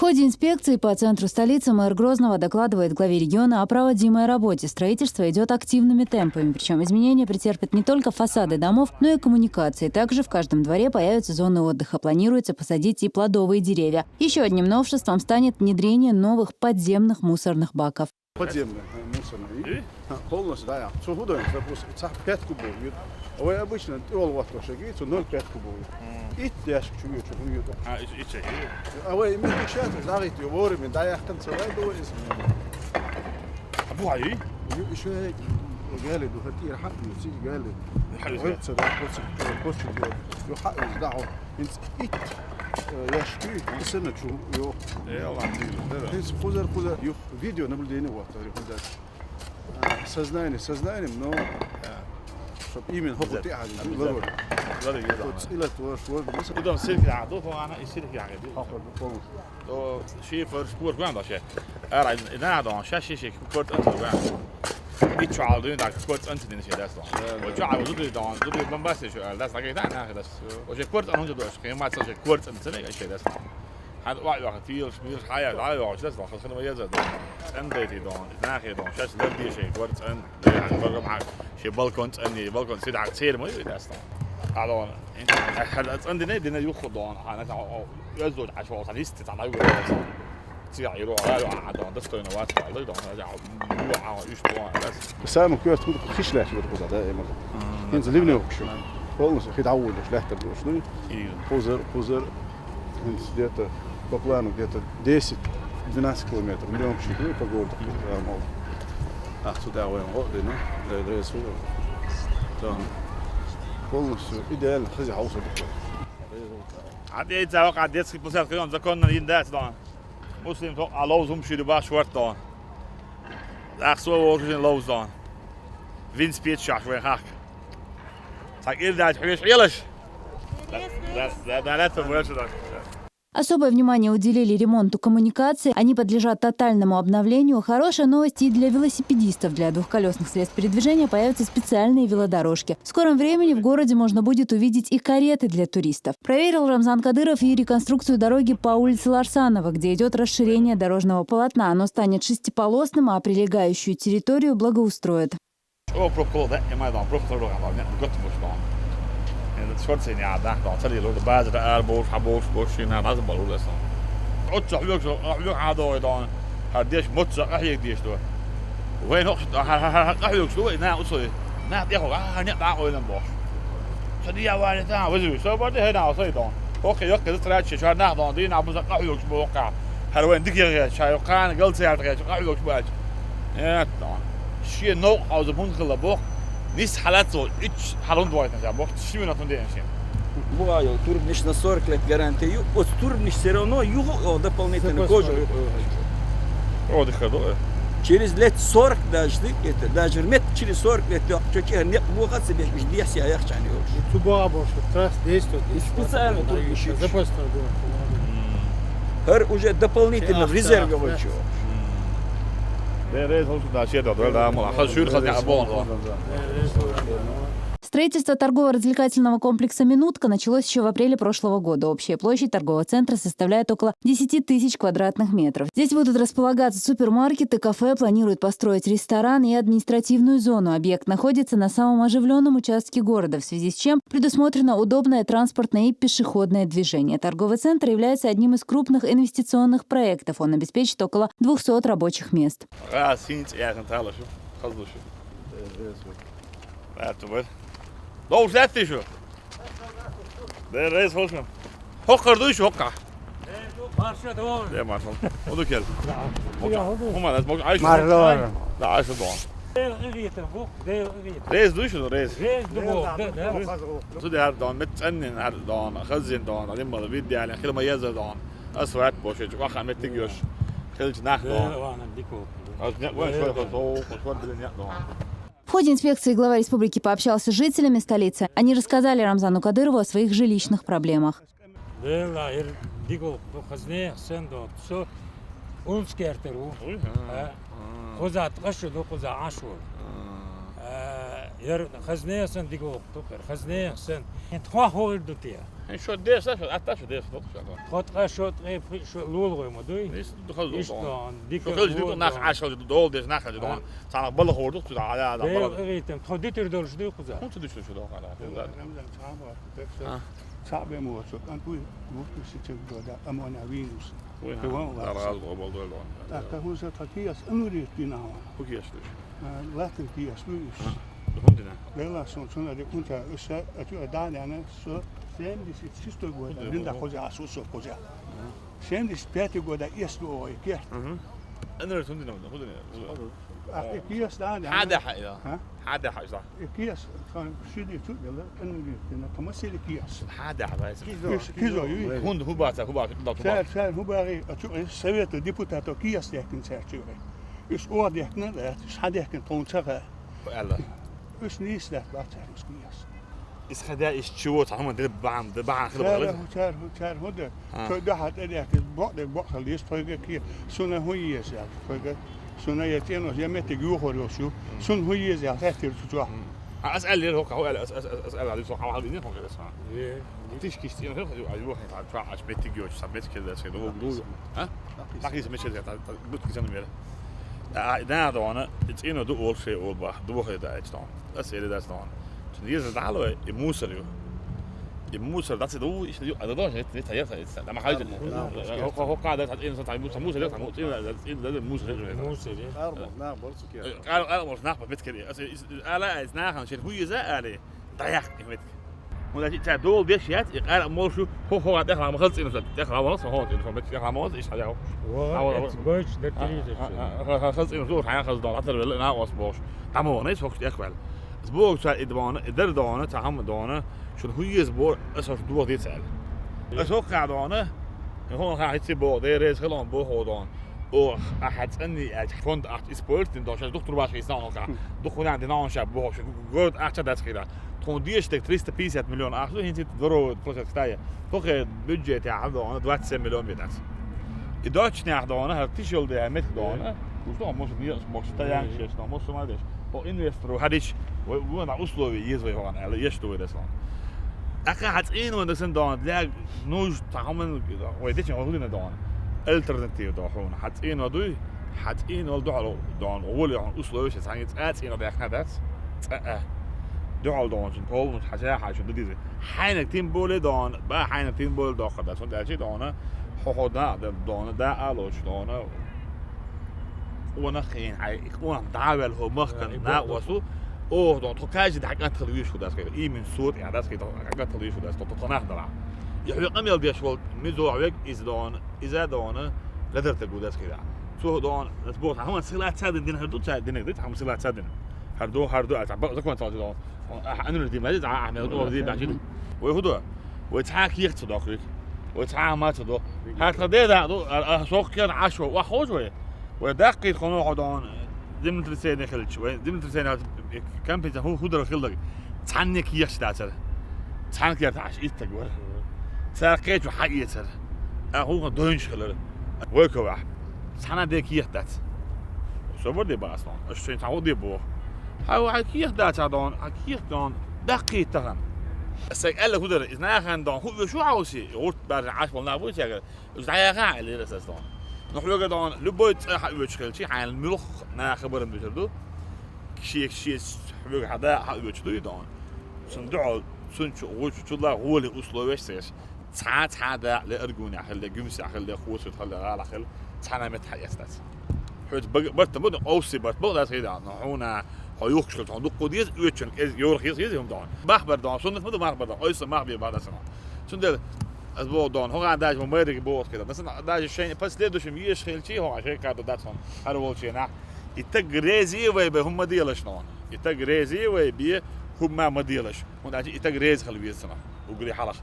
ходе инспекции по центру столицы мэр Грозного докладывает главе региона о проводимой работе. Строительство идет активными темпами. Причем изменения претерпят не только фасады домов, но и коммуникации. Также в каждом дворе появятся зоны отдыха. Планируется посадить и плодовые деревья. Еще одним новшеством станет внедрение новых подземных мусорных баков. Подземные мусорные. Полностью, да. Что худо, допустим, 5 кубов. Ой, обычно олватка шагает, 0,5 кубов. И тяжко чуют, что хуют. А вы имеете сейчас, знаете, вовремя, да, я концевай было. أبوها إيه؟ شو هيك قال له هتير حق يصير قال له وين صار كوتش يو حق يدعوا انت ايت يا شتي سنه شو يو يلا عندي هيس خذر يو فيديو نبل ديني وقت خذر سزناني منو شوف ايمن هو تي حاجه ضروري الى شو مثلا إذا سيرك عادو فأنا يسيرك يعني تو شيء في سبور كمان ده شيء أرى إذا عادو شيء كورت أنت كمان يتشعلون ده كورت أنت دين شيء ده أصلا وجعل وزود ده بمبارس شو ده ساقي ده أنا هذا وشيء كورت أنا هنجد وش ما تصير كورت أنت سنة شيء ده أصلا هذا واحد فيه حياة على واحد ده أصلا خلنا ما يزد أنت دي دون ناخي دون شاش ده بيه شيء كورت أن برا معك شيء بالكون أني بالكون سيد عكسير ما يبي ده أصلا هذا هذا عندنا دينا يأخذ دون أنا يزود عشوائي عن يستت على يوم تصير يروح على عدوان دستوين واسع على يدون هذا يوعى يشتوى بس انا كنت تقول خش لا شو بتقول دائما ينزل يبني وشو والله في تعود لا تبدو شنو خزر من ديتا بقلانو ديتا 10 12 كيلومتر مليون شيء فقول تقريبا اخذ دعوه غادنا لا رئيس تمام والله إيديال خزي حوصل عاد يتوقع عاد يسخي بسيط كيون ذكرنا يندات دون مسلم توقع لوز هم شيء باش ورد دون أخسوا وورجين لوز دون فين سبيت شاش وين هاك تاكيد ده حيش عيلش لا تفوز ده Особое внимание уделили ремонту коммуникаций. Они подлежат тотальному обновлению. Хорошая новость и для велосипедистов. Для двухколесных средств передвижения появятся специальные велодорожки. В скором времени в городе можно будет увидеть и кареты для туристов. Проверил Рамзан Кадыров и реконструкцию дороги по улице Ларсанова, где идет расширение дорожного полотна. Оно станет шестиполосным, а прилегающую территорию благоустроят. Het soort zijn ja, daar dan tel je door de basis de aardboos, haboos, bosje, naar dat ballen dus dan. Otsa ook hado dan. Het dis moet zo eigenlijk dis door. Hoe nog eigenlijk zo na otsa. Na die hoor, niet daar ooit een bos. Zo die waar het aan, wat zo wat hij nou zo dan. Oké, ook het straatje zo na dan die nou bezig eigenlijk zo elkaar. Hij wou dik hier jij gaan geld zeer te gaan eigenlijk zo bij. Ja dan. Zie nog als de mond gelabo. نيس حالات إيش حالون دوايتنا جاب وقت شو من أتمنى شيء. Бываю, турбниш на 40 лет гарантию, от турбниш все равно его дополнительно кожу. О, да ходой. Через лет 40 даже мет через 40 лет чё нет бухать себе жди я яхчан его. Туба больше, трасс действует. Специально турбниш. Хэр уже дополнительно в резерве вычё. Строительство торгово-развлекательного комплекса «Минутка» началось еще в апреле прошлого года. Общая площадь торгового центра составляет около 10 тысяч квадратных метров. Здесь будут располагаться супермаркеты, кафе, планируют построить ресторан и административную зону. Объект находится на самом оживленном участке города, в связи с чем предусмотрено удобное транспортное и пешеходное движение. Торговый центр является одним из крупных инвестиционных проектов. Он обеспечит около 200 рабочих мест. لو زادت شو ده رئيس هوشم هوكر دوش هوكا مارشا دوار ده مارشا ودو كيل هم ناس موج عايش لا عايش دوار رئيس دوش رئيس ده دون متأنن دون خزين دون على ما بيدي يعني خير ما يزد دون أسرع بوشة جو آخر متجيش خلج ناخ دون وين شوية تو شوية بدنيا دون. В ходе инспекции глава республики пообщался с жителями столицы. Они рассказали Рамзану Кадырову о своих жилищных проблемах. Yer hazneysen dik oktuk. Hazneysen. Twa hoydu tiya. En şu derse şu atta şu derse yok şu. Khotka shot şu lul goymadı. Is de İşte dik. Çok özgür nak aşağı dol des nak hadi doğan. Sana balık vurduk şu da hala da balık. Eğitim. Toditir doluşdu kuza. Kutu düştü şu da hala. Ramazan çağır var. Çağır mı olsun? Antu bu sıçık da amona Venus. Tamam var. Razı oldu öyle. Akta husa takiyas anuri tina. Bu ki yaşlı. Latin kiyas luyus. Hundina. Bella sono de kunta usa atu adana ana so sendi sisto goda linda koja asuso koja. Sendi speti goda yesto o ikert. انا اللي hundina hundina. Kiyas da حدا حقيقة. حدا حقيقة صح. Kiyas kan şidi tut yalla anuri tina tamasili kiyas. حدا حقيقة. Kizo yu. هند هو بعت Ser hu bari atu sevet deputato kiyas yakin serçure. Us ord yakna da hade yakin tonçaka. يلا. Us nis da batsa kiyas. إيش خدا إيش شو تعمل ده بعن خلوا Kär hode. Köde hat det bort list föge ki. Såna huyes ja. Föge. Såna jätten jag mätte guhor och så. Sån huyes ja efter så. أسأل ليه هو أسأل عليه صح على الدين هو كده صح. تيجي كيستين هو أيوه هيتعرف عش بيت جوش سبت كده كده هو جدول ها. لكن مش كده بس كده ميره. ده أنا إنه ده أول شيء أول واحد ده هو ده إيش أسأل ده إيش Hier is het alle in Moeser. In Moeser, dat is de hoe is dat dan niet hij heeft dat maar hij hoe kan dat in zo'n tijd Moeser dat moet in dat Moeser Moeser. Na borsu ki. قال ناخذ بيت كده الا از ناخذ شيء هو يزال ضيق يمت ولا تاع دول بيشيات قال مو شو هو دخل ما خلص انه دخل خلاص هو انه دخل ما ايش هذا هو جوش ده تريد. خلص انه زور حياه خلص دول حتى لا ناقص بوش تمام نيس فوق يقبل اسبوع تاع ادوانه ادر دونه تاع هم دونه شو هو اسبوع اسر دو دي تاع اتوقع دونه هو قاعد يسبو دير خلون بو هو دون او احد اني فوند احد سبورت ان دوش دكتور باش يسان اوكا دخول عند ناون شاب بو جود احد دات كده تكون ديش تك 350 مليون اخذ هي درو بروجكت تاعي فوق بودجت تاع دونه 20 مليون بيتات الدوتش ناخ دونه هرتيشل دي مت دونه وشلون مش نيس مش تاع شيء مش ما ديش او انفستر هاديش وين اسلوبي يزوي هون على يشتوي ده صار اخذت ان وين سن دون لا نوج تعمل ويديش هولنا دون الترناتيف دون حتى ان ودوي حتى ان ولدو دون اول يعني اسلوبي يعني ات ان ده اخذت دعوا دون بول حاجه حاجه دي حين تيم بول دون با حين تيم بول دو خدت وده شيء دون هو ده دون ده الوش دون ونخين حي يكون دعوه هو مخن ناقصو اوه دون تكاج ده حاجه تلويش كده كده اي من صوت يعني ده كده حاجه تلويش كده تتناهض يحيى قميل دي شغل ميزو عوج از دون اذا دون لدر تجودات كده سو دون اسبوع هم سلات ساد الدين هردو ساد الدين دي هم سلات ساد هردو اتعب زكون تاع دون انا اللي ما دي احمد دو دي بعدين ويهدو ويتحاك يخت داخل ويتحا ما تدو هات ده سوق كان عشوه وحوجه ودقيق قنوع دون ضمن ترسين خلش ضمن ترسين كم بيتا هو خضر خلق تعنك يخش داتر تعنك يرتعش إيتك ولا ساقيت وحقيقة سر هو دونش خلل ويكو واحد تعنى ديك يخدات صبر دي بقى أصلا الشيء تعود دي بوه هاو حكي يخدات دون حكي دون دقيق تغن السيقال خضر إذا كان دون هو شو عاوزي قلت بعد عاش والله أبوي تيجي إذا عيا اللي رأس دون نحلو دون لبوت حقيقة خلشي عن الملخ نا خبر بيتردو شيء حلو هذا حقيقة دون صندوق سنش وش الله هو اللي أصله ويش ساعات هذا لأرجوني أخلي جمس أخلي خوش أخلي على أخل سنة متحيستات حيث برتبط أوصي برتبط ده كده نحونا هيوخ شلت عندك قديس يوتشن يورخ يوم دون بحبر دون سنة مدو بحبر دون أيضا ما بي بعد سنة سنة أسبوع دون هو عنداش مميز بوت كده بس عنداش شيء بس ليه دوش ميش خيلتي هو عشان كده داتهم هذا هو شيء نح يتجريزي ويبي هم ديلش نون يتجريزي ويبي هم ما ديلش وده يتجريز خلي بيسنا وقولي حلق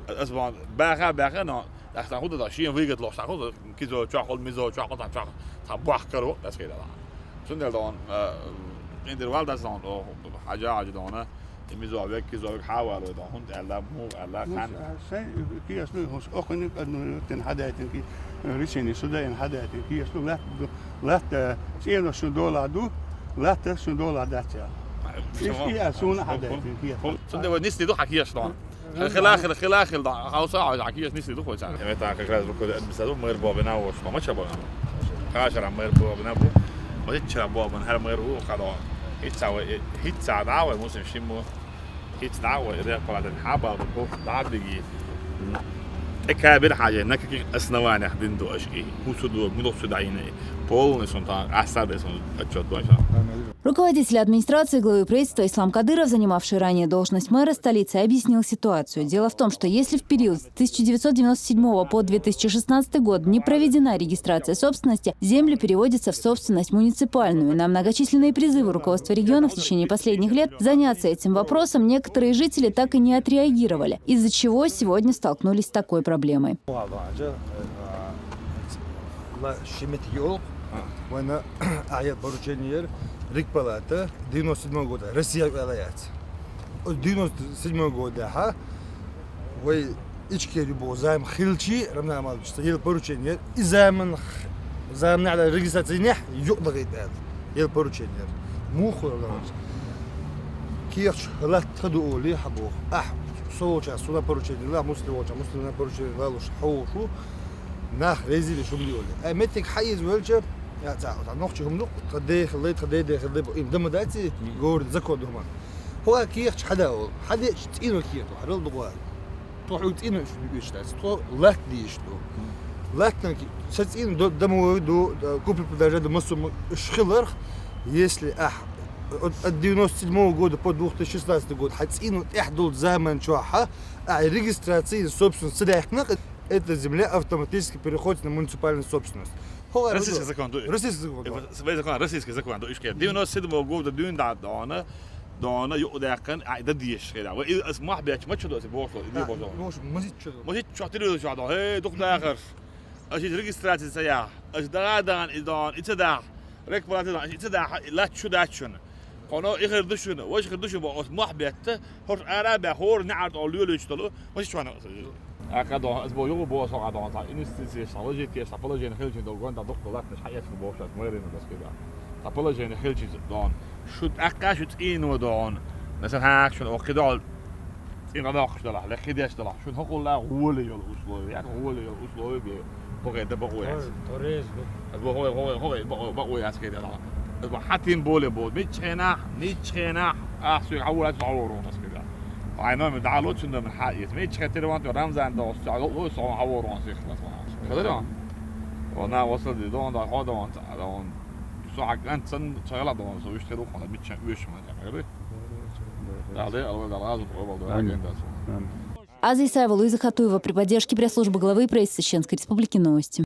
أسبوع باخا نو أحسن خود ده شيء ويجد لوش خود كيزو شاقل ميزو شاقل تبوح كرو بس كده سنة دون عند الوالد أصلاً حاجة دونه ميزو أبيك كيزو أبيك حاول ودون هند ألا مو ألا كان كي أصله هوس أخنك أنه تنحدث كي ريشني سوداء حدث كي أصله لا سينو $1 دو لا $1 داتيا فيها سون حدا فيها Sådan det var næsten du har kier står. خلاخل هاوسا حكيش نسي دو خوش يعني متى كلاس بكو بسدو مير بو بناو ما شبا كاشر مير بو بناو ما تشرا بو من هر مير هو خدا هيتسا داو موسم شيمو هيتس داو ريق قلادن حابا بكو دادغي اكابر حاجه انك اسنواني حدين دو اشكي هو سدو مدو سداينه полностью там остались отчет точно. Руководитель администрации главы правительства Ислам Кадыров, занимавший ранее должность мэра столицы, объяснил ситуацию. Дело в том, что если в период с 1997 по 2016 год не проведена регистрация собственности, земли переводятся в собственность муниципальную. На многочисленные призывы руководства региона в течение последних лет заняться этим вопросом некоторые жители так и не отреагировали, из-за чего сегодня столкнулись с такой проблемой. وانا اعياد بروجينير ريك بالاتا 97 года Россия вилаят 97 года ها وي ички рибо займ хилчи рамна малчта ел поручение и займ على регистрации не يقدر يتقال ел поручение مو خلاص كيف لا تدعوا لي حبوخ صوتش صوت поручение لا مسلم поручение لا حوشو ناخ ريزي شو بيقول متك حيز ولجه يا تعال نوختي هم قديه خليت دم داتي جور زكو دوما هو كيخ حدا تينو كيخ حرل دغوا تروحوا تينو شو بيشتاس تو لا ديشتو لا تنكي ستين دم دو كوبل بدرجه مسو شخلر если 97 года по 2016 год حتينو احدول زمن شوحه регистрации собственно средних эта земля автоматически переходит на муниципальную собственность. Российский закон. Российский закон. 97 года дюн دانا يقدركن عدد ديش كده واسمح بيش ما تشدو سبورتو دي بوزو مش تشتري شو هذا هي دكتور اخر اجي ريجستراتي سيا اج دادان اذا اتدا ريك بلاتي اتدا لا تشداشن قانون اخر دشن واش خدش بو اسمح بيت هور عربه هور نعرض اوليو يشتلو مش شو انا أكادو أسبوع يوم بوصل على دعوة إنستيتي سالوجي كي سابولوجي نخلجي دولغان دا دكتور لك مش حياة في بوشة ميرين بس كده سابولوجي نخلجي دون شو أكا شو تين ودون مثلا هاك شو أكيد إن غدا أخشلا لكن ديش طلع شو هقول لا هو اللي الأسلوب يعني هو اللي الأسلوب بقى ده بقوي توريز أسبوع هو بقوي أسكيد لا أسبوع حتين بولي مش هنا أحسن عورات عورون بس كده عينهم دعالوت شنو من حقيقة ميتش كتير وانت رمزان ده وصعدوا وصعوا عوروا عن شيخ بس كده وانا وصل دي دون ده هذا وانت دون ساعة أنت سن شغلة دون سويش تروح على ميتش ويش ما كده ده أول ده لازم أول ده Азия Исаева, Луиза Хатуева при поддержке пресс-службы главы правительства Чеченской Республики. Новости.